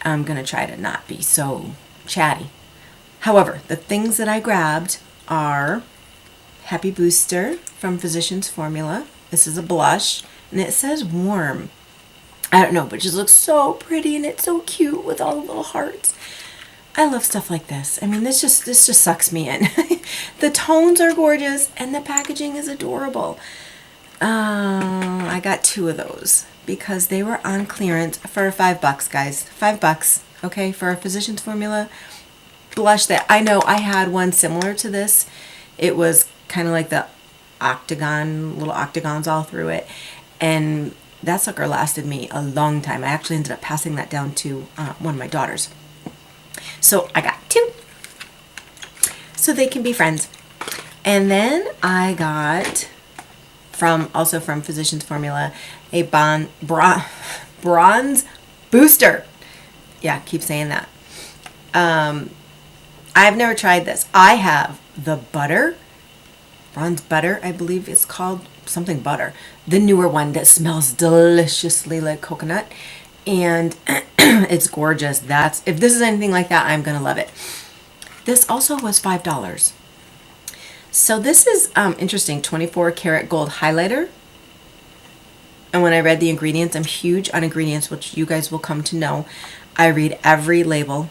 I'm going to try to not be so chatty. However, the things that I grabbed are Happy Booster from Physicians Formula. This is a blush, and it says warm. I don't know, but it just looks so pretty, and it's so cute with all the little hearts. I love stuff like this. I mean, this just sucks me in. The tones are gorgeous, and the packaging is adorable. I got 2 of those because they were on clearance for $5, guys. $5, okay, for a Physicians Formula blush that I know I had one similar to this. It was kind of like the octagon, little octagons all through it, and that sucker lasted me a long time. I actually ended up passing that down to one of my daughters. So I got 2, so they can be friends. And then I got also from Physicians Formula a bronze booster. Yeah, keep saying that. I've never tried this. I have the butter, bronze butter, I believe it's called, something butter, the newer one that smells deliciously like coconut, and it's gorgeous. If this is anything like that, I'm gonna love it. This also was $5. So this is interesting. 24 karat gold highlighter. And when I read the ingredients, I'm huge on ingredients, which you guys will come to know. I read every label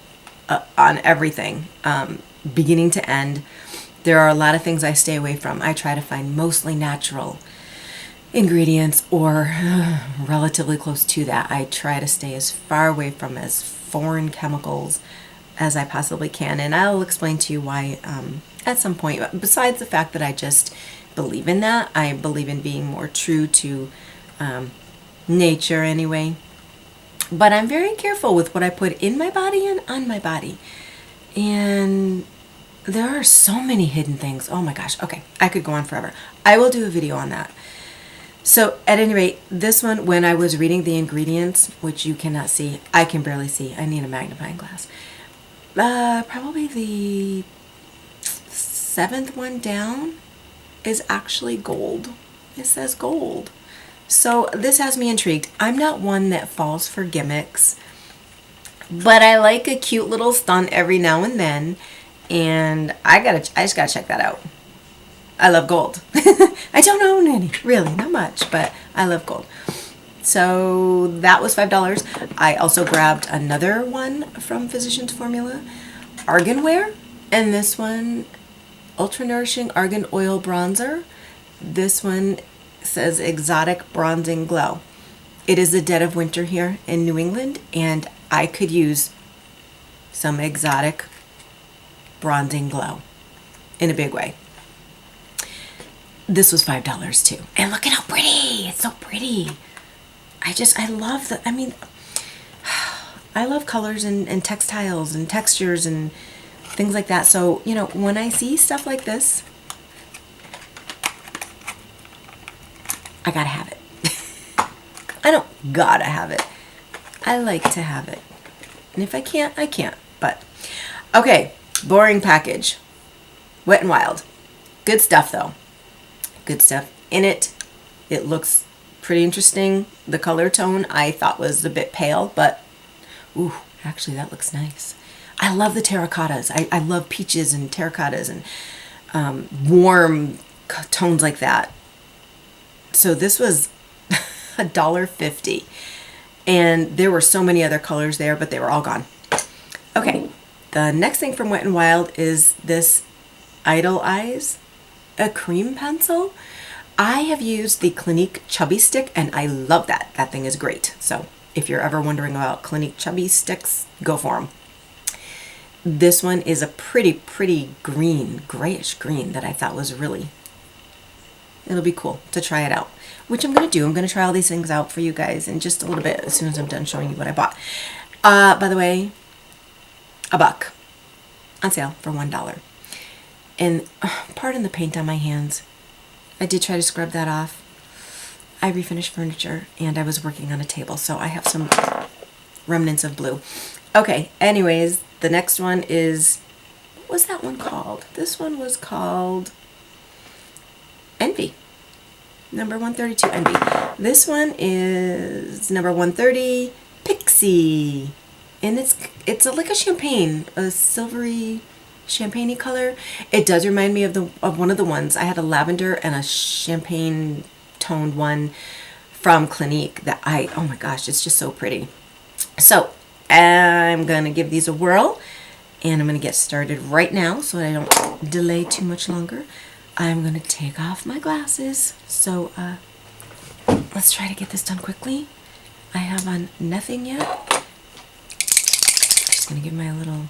on everything, beginning to end. There are a lot of things I stay away from. I try to find mostly natural ingredients or relatively close to that. I try to stay as far away from as foreign chemicals as I possibly can. And I'll explain to you why at some point. Besides the fact that I just believe in that, I believe in being more true to nature anyway. But I'm very careful with what I put in my body and on my body. And there are so many hidden things. Oh my gosh. Okay, I could go on forever. I will do a video on that. So at any rate, this one, when I was reading the ingredients, which you cannot see, I can barely see. I need a magnifying glass. Probably the 7th one down is actually gold. It says gold. So this has me intrigued. I'm not one that falls for gimmicks, but I like a cute little stunt every now and then, and I just gotta check that out. I love gold. I don't own any, really, not much, but I love gold. So that was $5. I also grabbed another one from Physicians Formula, Argan Wear, and this one, Ultra Nourishing Argan Oil Bronzer. This one says Exotic Bronzing Glow. It is the dead of winter here in New England, and I could use some exotic bronzing glow in a big way. This was $5 too. And look at how pretty. It's so pretty. I love the, I mean, I love colors and textiles and textures and things like that. So, you know, when I see stuff like this, I gotta have it. I don't gotta have it. I like to have it. And if I can't, I can't. But, okay, boring package. Wet n Wild. Good stuff, though. Good stuff in it. It looks pretty interesting. The color tone I thought was a bit pale, but, ooh, actually that looks nice. I love the terracottas. I love peaches and terracottas and warm tones like that. So this was $1.50, and there were so many other colors there, but they were all gone. Okay, the next thing from Wet n Wild is this Idle Eyes, a cream pencil. I have used the Clinique Chubby Stick, and I love that. That thing is great. So if you're ever wondering about Clinique Chubby Sticks, go for them. This one is a pretty green, grayish green that I thought was really, it'll be cool to try it out, which I'm going to do. I'm going to try all these things out for you guys in just a little bit as soon as I'm done showing you what I bought. By the way, $1 on sale for $1. And pardon the paint on my hands. I did try to scrub that off. I refinished furniture and I was working on a table, so I have some remnants of blue. Okay, anyways, the next one is, what was that one called? This one was called Envy. Number 132, Envy. This one is number 130, Pixie. And like a champagne, a silvery champagne-y color. It does remind me of one of the ones. I had a lavender and a champagne toned one from Clinique that oh my gosh, it's just so pretty. So I'm gonna give these a whirl, and I'm gonna get started right now so I don't delay too much longer. I'm gonna take off my glasses. So let's try to get this done quickly. I have on nothing yet. Just gonna give my little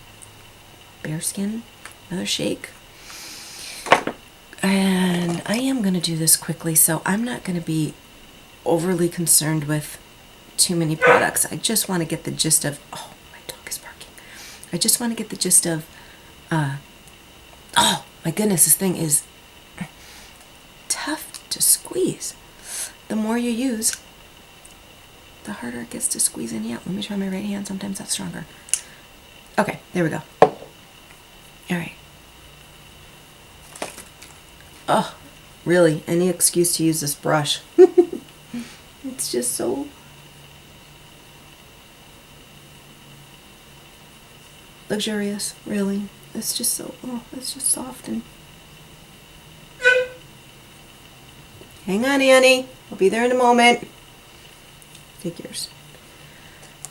Bareskin another shake. And I am gonna do this quickly, so I'm not gonna be overly concerned with too many products. I just want to get the gist of, oh, my dog is barking. I just want to get the gist of, oh my goodness, this thing is tough to squeeze. The more you use, the harder it gets to squeeze in. Yeah, let me try my right hand. Sometimes that's stronger. Okay, there we go. All right. Oh, really? Any excuse to use this brush. It's just so luxurious, really. It's just so, oh, it's just soft and... Hang on, Annie. I'll be there in a moment. Take yours.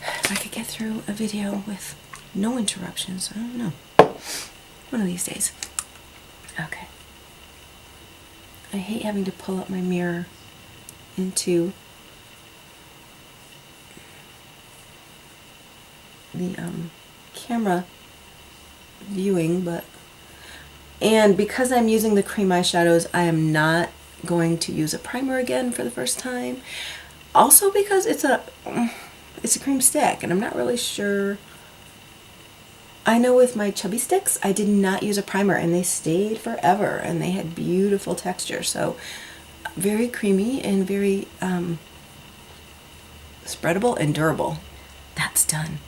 If I could get through a video with no interruptions, I don't know. One of these days. Okay. I hate having to pull up my mirror into the camera viewing, and because I'm using the cream eyeshadows, I am not going to use a primer again for the first time. Also because it's a cream stick, and I'm not really sure. I know with my chubby sticks, I did not use a primer, and they stayed forever, and they had beautiful texture. So very creamy and very spreadable and durable. That's done.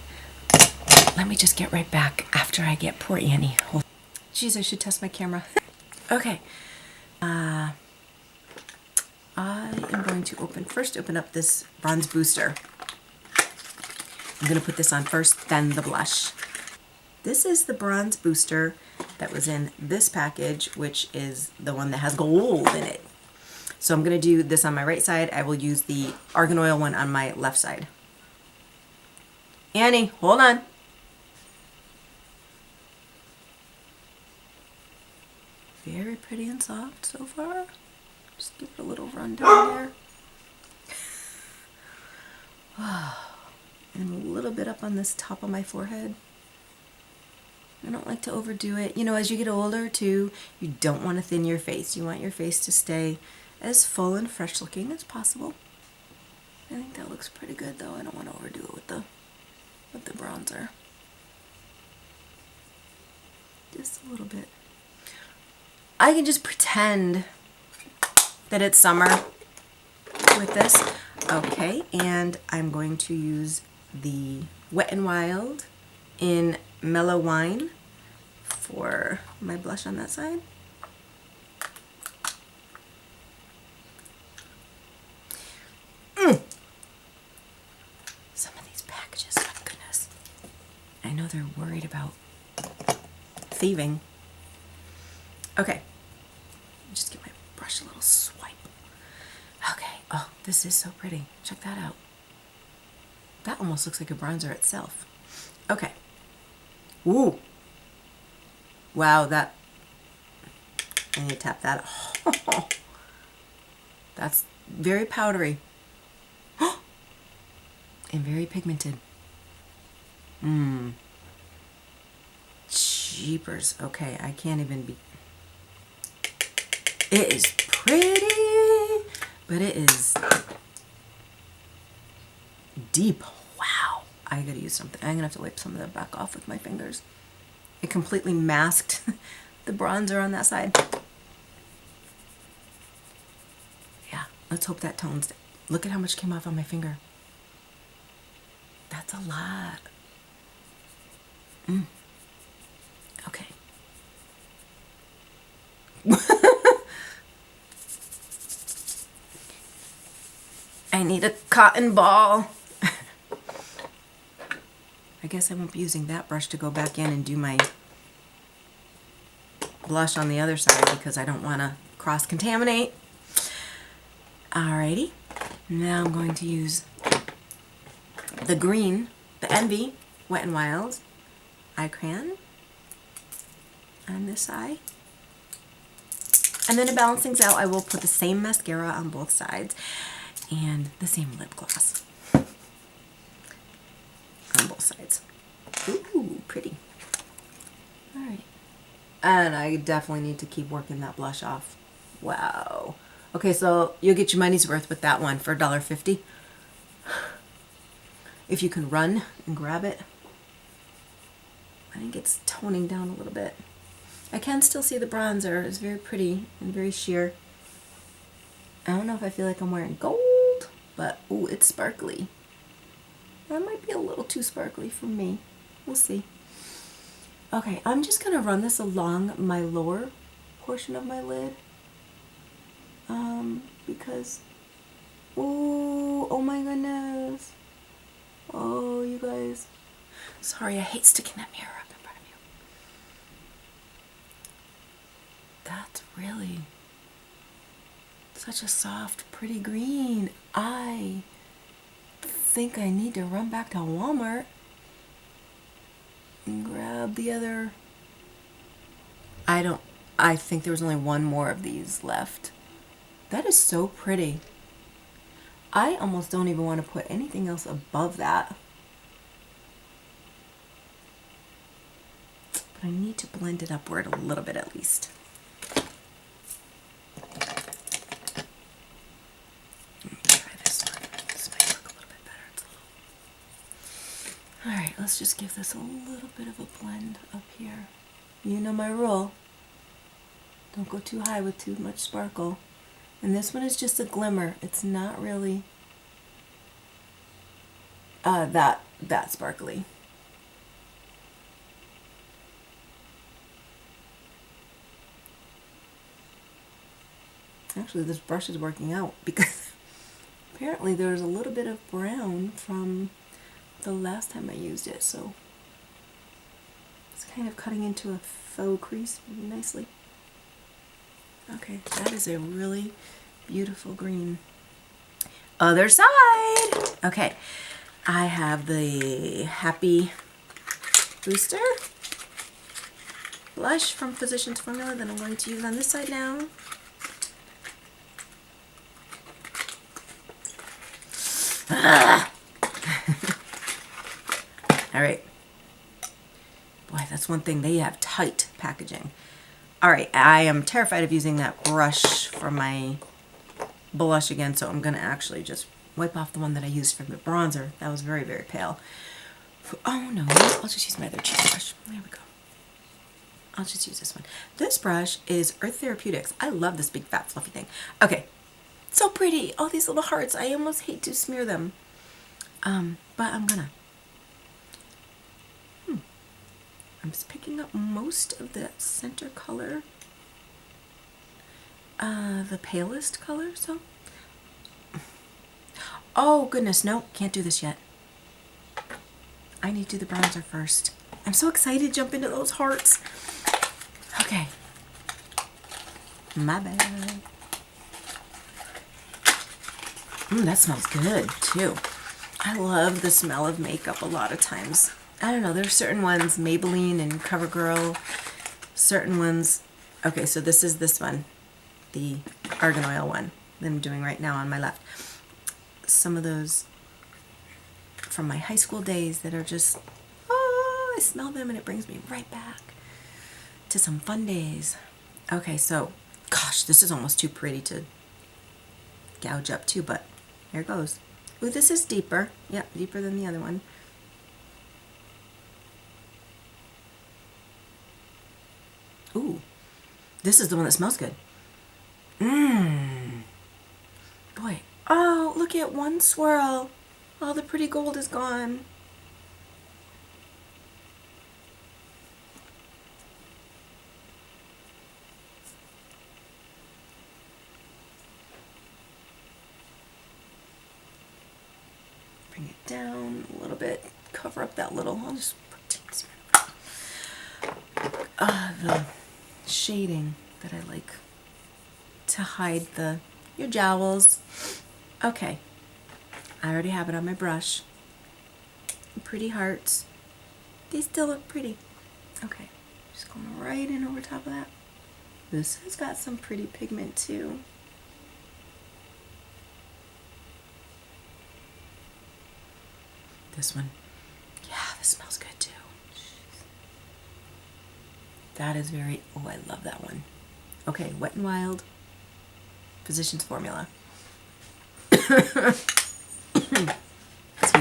Let me just get right back after I get poor Annie. Geez, I should test my camera. Okay. I am going to first open up this bronze booster. I'm going to put this on first, then the blush. This is the bronze booster that was in this package, which is the one that has gold in it. So I'm going to do this on my right side. I will use the Argan Oil one on my left side. Annie, hold on. Very pretty and soft so far. Just give it a little run down there. And a little bit up on this top of my forehead. I don't like to overdo it. You know, as you get older too, you don't want to thin your face. You want your face to stay as full and fresh looking as possible. I think that looks pretty good though. I don't want to overdo it with the bronzer. Just a little bit. I can just pretend that it's summer with this. Okay, and I'm going to use the Wet n Wild in Mellow Wine for my blush on that side. Some of these packages, my goodness. I know they're worried about thieving. Okay, just give my brush a little swipe. Okay, oh, this is so pretty. Check that out. That almost looks like a bronzer itself. Okay. Ooh. Wow, that, I need to tap that. Oh, that's very powdery. And very pigmented. Jeepers. Okay, I can't even be. It is pretty, but it is deep. Wow. I gotta use something. I'm gonna have to wipe some of that back off with my fingers. It completely masked the bronzer on that side. Yeah, let's hope that tones. Look at how much came off on my finger. That's a lot. Okay. I need a cotton ball. I guess I won't be using that brush to go back in and do my blush on the other side because I don't want to cross-contaminate. Alrighty, now I'm going to use the green, the Envy Wet n Wild eye crayon on this eye. And then to balance things out, I will put the same mascara on both sides and the same lip gloss on both sides. Ooh, pretty. Alright. And I definitely need to keep working that blush off. Wow. Okay, so you'll get your money's worth with that one for $1.50. If you can run and grab it. I think it's toning down a little bit. I can still see the bronzer. It's very pretty and very sheer. I don't know if I feel like I'm wearing gold, but ooh, it's sparkly. That might be a little too sparkly for me. We'll see. Okay, I'm just going to run this along my lower portion of my lid. Because, ooh, oh my goodness. Oh, you guys. Sorry, I hate sticking that mirror up in front of you. That's really such a soft, pretty green. I think I need to run back to Walmart and grab the other. I think there was only one more of these left. That is so pretty. I almost don't even want to put anything else above that. But I need to blend it upward a little bit at least. Let me try this one. This might look a little bit better. It's a little... Alright, let's just give this a little bit of a blend up here. You know my rule. Don't go too high with too much sparkle. And this one is just a glimmer. It's not really that sparkly. Actually, this brush is working out because apparently there's a little bit of brown from the last time I used it, so it's kind of cutting into a faux crease really nicely. Okay, that is a really beautiful green. Other side! Okay, I have the Happy Booster blush from Physicians Formula that I'm going to use on this side now. Alright. Boy, that's one thing. They have tight packaging. Alright, I am terrified of using that brush for my blush again, so I'm going to actually just wipe off the one that I used for the bronzer. That was very, very pale. Oh no, I'll just use my other cheek brush. There we go. I'll just use this one. This brush is Earth Therapeutics. I love this big fat fluffy thing. Okay, so pretty. All these little hearts. I almost hate to smear them. But I'm gonna. I'm just picking up most of the center color. The palest color, so. Oh goodness, no, can't do this yet. I need to do the bronzer first. I'm so excited to jump into those hearts. Okay. My bad. That smells good too. I love the smell of makeup a lot of times. I don't know, there's certain ones, Maybelline and CoverGirl, certain ones. Okay, so this is this one, the Argan Oil one that I'm doing right now on my left. Some of those from my high school days that are just, oh, I smell them and it brings me right back to some fun days. Okay, so, gosh, this is almost too pretty to gouge up too, but here it goes. Ooh, this is deeper. Yeah, deeper than the other one. Ooh, this is the one that smells good. Boy, oh, look at one swirl. All the pretty gold is gone. Bring it down a little bit. cover up that little. I'll just put the shading that I like to hide your jowls. Okay, I already have it on my brush. Pretty hearts. They still look pretty. Okay, just going right in over top of that. This has got some pretty pigment too. This one, yeah, this smells good too. That is very, oh, I love that one. Okay, Wet n Wild, Physicians Formula. Excuse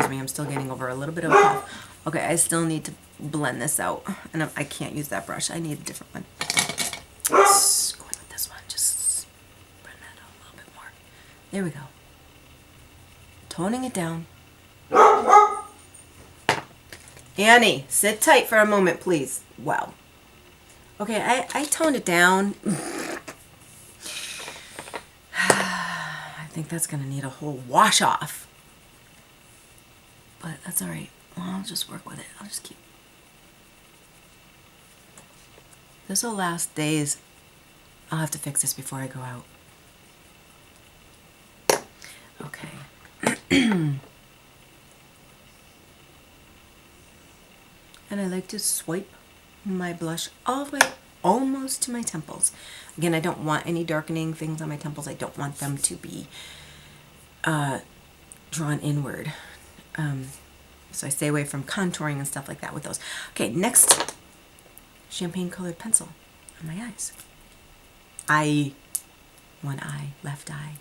me, I'm still getting over a little bit of a cough. Okay, I still need to blend this out, and I can't use that brush. I need a different one. Let's go in with this one, just blend that out a little bit more. There we go. Toning it down. Annie, sit tight for a moment, please. Wow. Okay, I toned it down. I think that's going to need a whole wash off. But that's all right. Well, I'll just work with it. I'll just keep. This will last days. I'll have to fix this before I go out. Okay. And I like to swipe my blush all the way almost to my temples. Again, I don't want any darkening things on my temples. I don't want them to be drawn inward. So I stay away from contouring and stuff like that with those. Okay, next, champagne colored pencil on my eyes. One eye, left eye.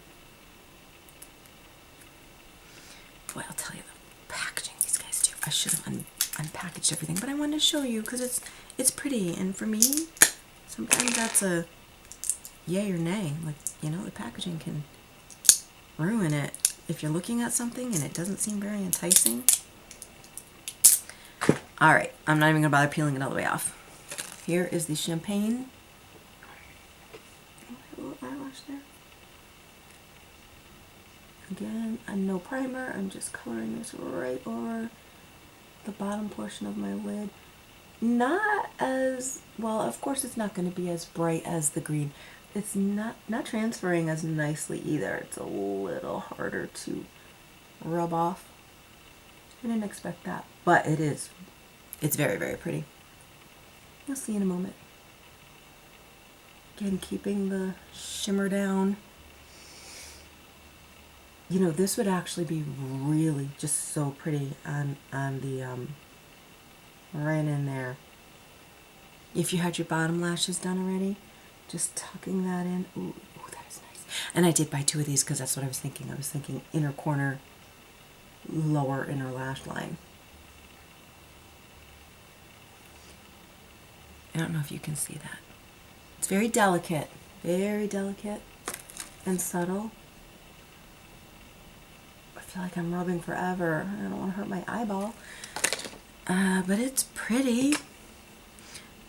Boy, I'll tell you the packaging these guys do. I should have unpackaged everything, but I wanted to show you because it's pretty, and for me, sometimes that's a yay or nay. Like, you know, the packaging can ruin it if you're looking at something and it doesn't seem very enticing. All right, I'm not even gonna bother peeling it all the way off. Here is the champagne. A little eyelash there. Again, no primer. I'm just coloring this right over the bottom portion of my lid. Not as well, of course it's not going to be as bright as the green. It's not transferring as nicely either. It's a little harder to rub off. I didn't expect that, but it is. It's very, very pretty. You'll see in a moment. Again, keeping the shimmer down. You know, this would actually be really just so pretty on the right in there. If you had your bottom lashes done already, just tucking that in. Ooh, that is nice. And I did buy 2 of these because that's what I was thinking. I was thinking inner corner, lower inner lash line. I don't know if you can see that. It's very delicate and subtle. I feel like I'm rubbing forever. I don't want to hurt my eyeball. But it's pretty.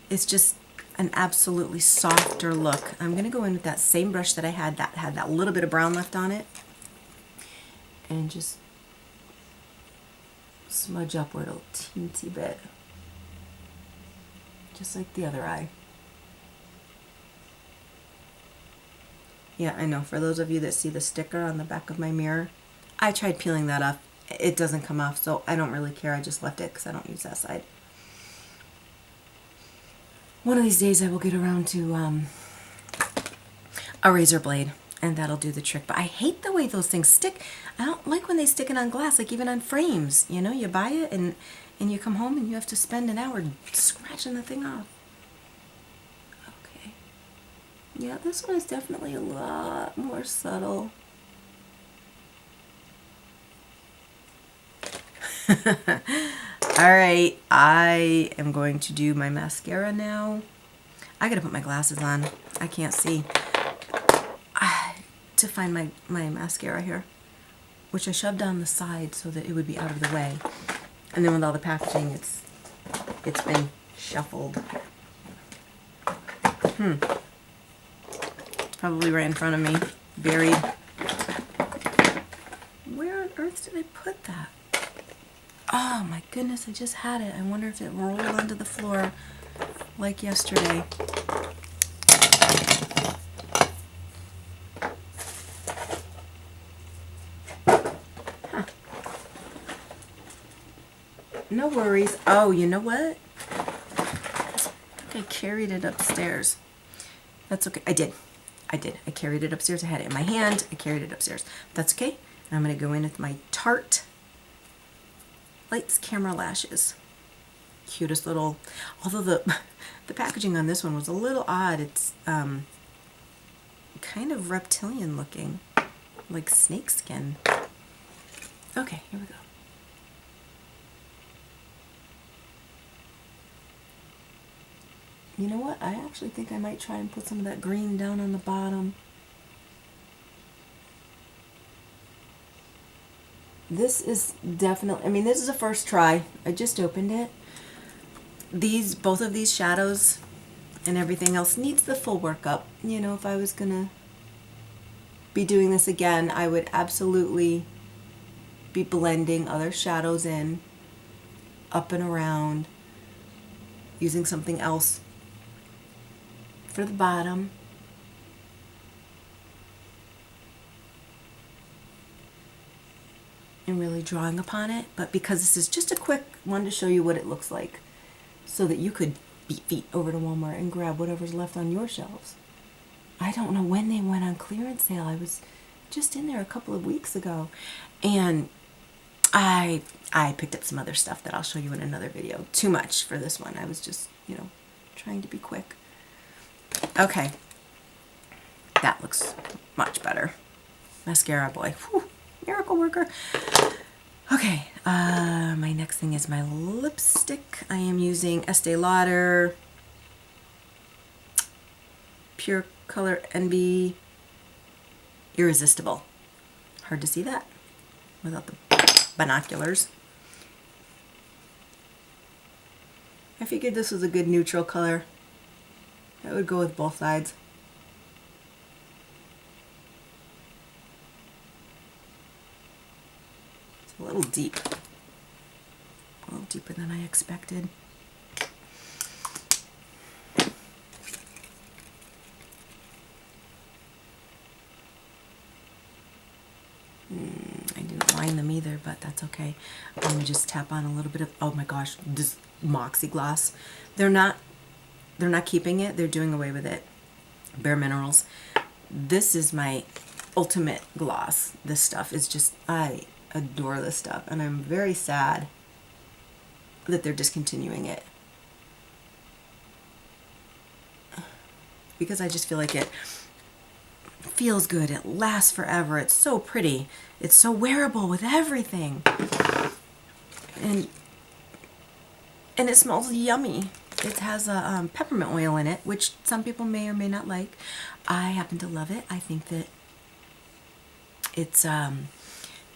It's just an absolutely softer look. I'm going to go in with that same brush that I had that little bit of brown left on it. And just smudge upward a teensy bit. Just like the other eye. Yeah, I know. For those of you that see the sticker on the back of my mirror, I tried peeling that off. It doesn't come off, so I don't really care. I just left it because I don't use that side. One of these days I will get around to a razor blade, and that'll do the trick. But I hate the way those things stick. I don't like when they stick it on glass, like even on frames. You know, you buy it and you come home and you have to spend an hour scratching the thing off. Okay. Yeah, this one is definitely a lot more subtle. Alright, I am going to do my mascara now. I gotta put my glasses on. I can't see. To find my mascara here, which I shoved on the side so that it would be out of the way. And then with all the packaging, it's been shuffled. It's probably right in front of me, buried. Where on earth did I put that? Oh my goodness, I just had it. I wonder if it rolled onto the floor like yesterday. Huh. No worries. Oh, you know what? I carried it upstairs. That's okay. I did. I carried it upstairs. I had it in my hand. I carried it upstairs. That's okay. And I'm going to go in with my Tarte Lights Camera Lashes. Cutest little, although the packaging on this one was a little odd. It's kind of reptilian looking, like snake skin. Okay, here we go. You know what? I actually think I might try and put some of that green down on the bottom. This is definitely, I mean, this is a first try. I just opened it. Both of these shadows and everything else needs the full workup. You know, if I was gonna be doing this again, I would absolutely be blending other shadows in, up and around, using something else for the bottom. And really drawing upon it, but because this is just a quick one to show you what it looks like, so that you could beat feet over to Walmart and grab whatever's left on your shelves. I don't know when they went on clearance sale. I was just in there a couple of weeks ago, and I picked up some other stuff that I'll show you in another video. Too much for this one. I was just, you know, trying to be quick. Okay, that looks much better. Mascara, boy. Whew. Miracle worker. Okay, my next thing is my lipstick. I am using Estee Lauder Pure Color NB Irresistible. Hard to see that without the binoculars. I figured this was a good neutral color. That would go with both sides. A little deep. A little deeper than I expected. I didn't line them either, but that's okay. I'm gonna just tap on a little bit of, oh my gosh, this Moxie gloss. They're not keeping it, they're doing away with it. Bare Minerals. This is my ultimate gloss. This stuff is just, I adore this stuff, and I'm very sad that they're discontinuing it, because I just feel like it feels good, it lasts forever, it's so pretty, it's so wearable with everything, and it smells yummy. It has a peppermint oil in it, which some people may or may not like. I happen to love it. I think that it's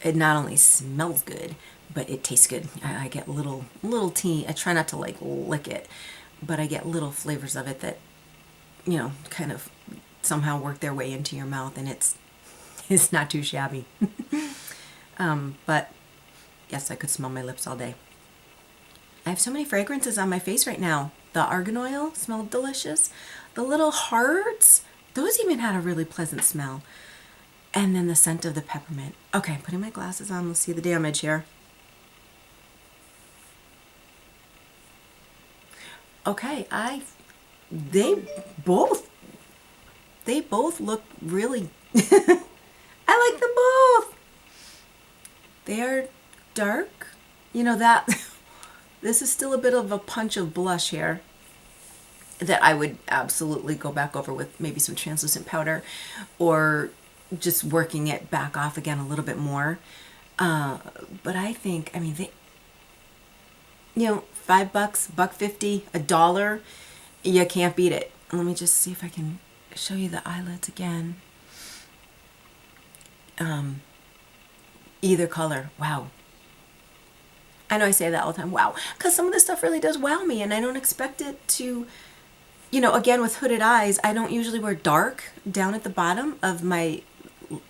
it not only smells good, but it tastes good. I get little tea. I try not to like lick it, but I get little flavors of it that, you know, kind of somehow work their way into your mouth, and it's not too shabby. But yes, I could smell my lips all day. I have so many fragrances on my face right now. The argan oil smelled delicious. The little hearts, those even had a really pleasant smell. And then the scent of the peppermint. Okay, putting my glasses on. Let's see the damage here. Okay, they both look really, I like them both. They are dark. You know that, this is still a bit of a punch of blush here that I would absolutely go back over with maybe some translucent powder, or just working it back off again a little bit more. But I think, I mean, they, you know, $5, $1.50, $1, you can't beat it. Let me just see if I can show you the eyelids again. Either color, wow. I know I say that all the time, wow, because some of this stuff really does wow me, and I don't expect it to, you know, again, with hooded eyes, I don't usually wear dark down at the bottom of my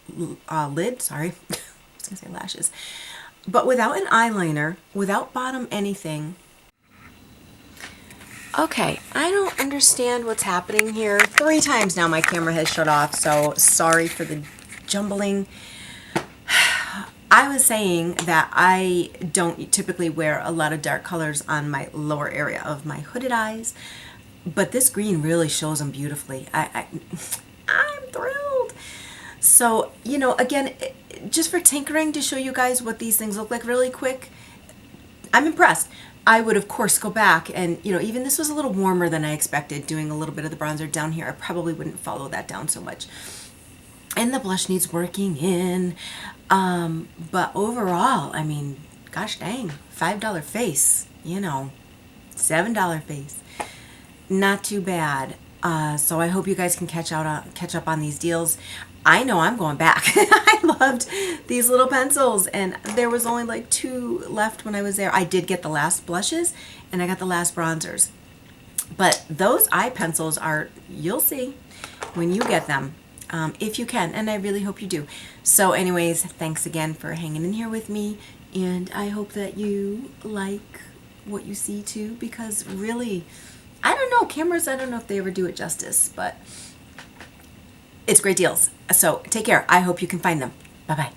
lid, sorry, I was gonna say lashes. but without an eyeliner, without bottom anything. Okay, I don't understand what's happening here. 3 times now my camera has shut off, so sorry for the jumbling. I was saying that I don't typically wear a lot of dark colors on my lower area of my hooded eyes, but this green really shows them beautifully. I'm thrilled. So, you know, again, just for tinkering to show you guys what these things look like really quick, I'm impressed. I would, of course, go back and, you know, even this was a little warmer than I expected, doing a little bit of the bronzer down here. I probably wouldn't follow that down so much. And the blush needs working in. But overall, I mean, gosh dang, $5 face, you know, $7 face. Not too bad. So I hope you guys can catch up on these deals. I know I'm going back. I loved these little pencils, and there was only like 2 left when I was there. I did get the last blushes and I got the last bronzers. But those eye pencils are, you'll see when you get them, if you can, and I really hope you do. So anyways, thanks again for hanging in here with me, and I hope that you like what you see too, because really, I don't know, cameras, I don't know if they ever do it justice, but it's great deals. So take care. I hope you can find them. Bye-bye.